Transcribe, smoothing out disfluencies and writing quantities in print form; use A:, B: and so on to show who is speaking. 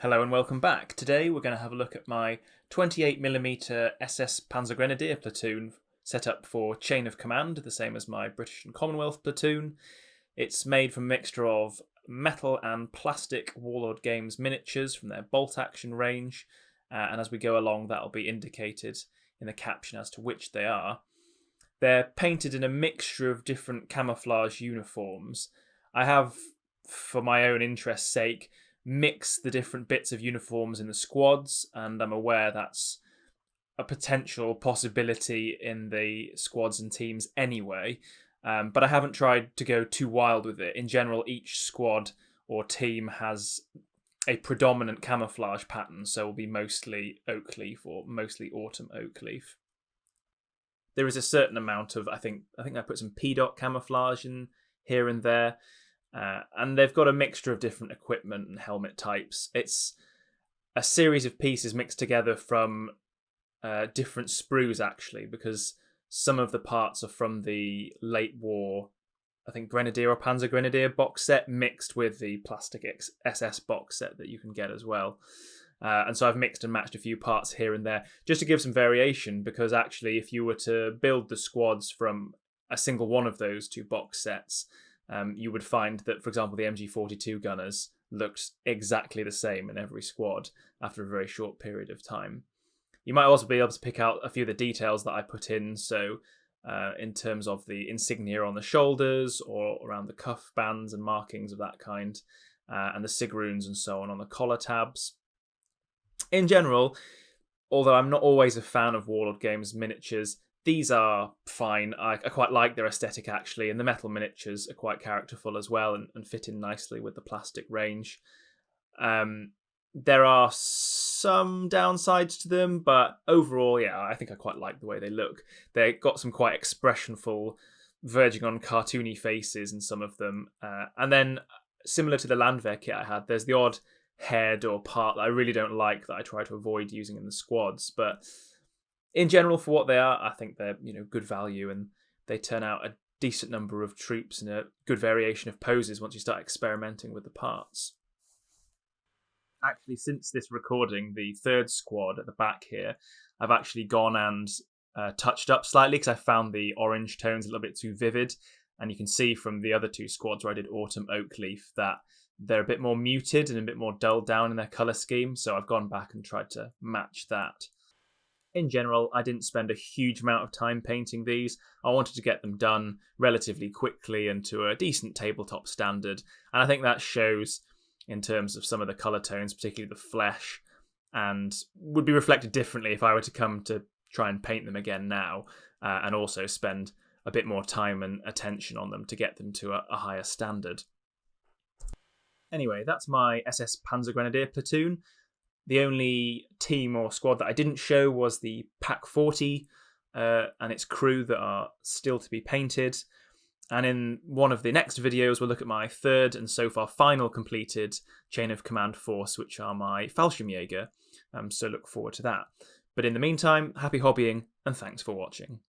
A: Hello and welcome back. Today we're going to have a look at my 28mm SS Panzergrenadier Platoon set up for chain of command, the same as my British and Commonwealth platoon. It's made from a mixture of metal and plastic Warlord Games miniatures from their bolt action range, and as we go along that'll be indicated in the caption as to which they are. They're painted in a mixture of different camouflage uniforms. I have, for my own interest's sake, mix the different bits of uniforms in the squads, and I'm aware that's a potential possibility in the squads and teams anyway, but I haven't tried to go too wild with it. In general, each squad or team has a predominant camouflage pattern, so it will be mostly oak leaf or mostly autumn oak leaf. There is a certain amount of, I think I put some P-dot camouflage in here and there, and they've got a mixture of different equipment and helmet types. It's a series of pieces mixed together from different sprues, actually, because some of the parts are from the late war, I think, Grenadier or Panzergrenadier box set mixed with the plastic SS box set that you can get as well. And so I've mixed and matched a few parts here and there just to give some variation, because actually if you were to build the squads from a single one of those two box sets, you would find that, for example, the MG42 gunners looked exactly the same in every squad after a very short period of time. You might also be able to pick out a few of the details that I put in, so in terms of the insignia on the shoulders or around the cuff bands and markings of that kind, and the sig runes and so on the collar tabs. In general, although I'm not always a fan of Warlord Games miniatures, these are fine. I quite like their aesthetic, actually, and the metal miniatures are quite characterful as well and fit in nicely with the plastic range. There are some downsides to them, but overall, yeah, I think I quite like the way they look. They've got some quite expressionful, verging on cartoony faces in some of them. And then, similar to the Landwehr kit I had, there's the odd head or part that I really don't like that I try to avoid using in the squads. But in general, for what they are, I think they're good value, and they turn out a decent number of troops and a good variation of poses once you start experimenting with the parts. Actually, since this recording, the third squad at the back here, I've actually gone and touched up slightly because I found the orange tones a little bit too vivid, and you can see from the other two squads where I did autumn oak leaf that they're a bit more muted and a bit more dulled down in their colour scheme, so I've gone back and tried to match that. In general, I didn't spend a huge amount of time painting these. I wanted to get them done relatively quickly and to a decent tabletop standard, and I think that shows in terms of some of the colour tones, particularly the flesh, and would be reflected differently if I were to come to try and paint them again now, and also spend a bit more time and attention on them to get them to a higher standard. Anyway, that's my SS Panzergrenadier Platoon. The only team or squad that I didn't show was the Pack 40 and its crew that are still to be painted. And in one of the next videos, we'll look at my third and so far final completed chain of command force, which are my Fallschirmjäger. So look forward to that. But in the meantime, happy hobbying and thanks for watching.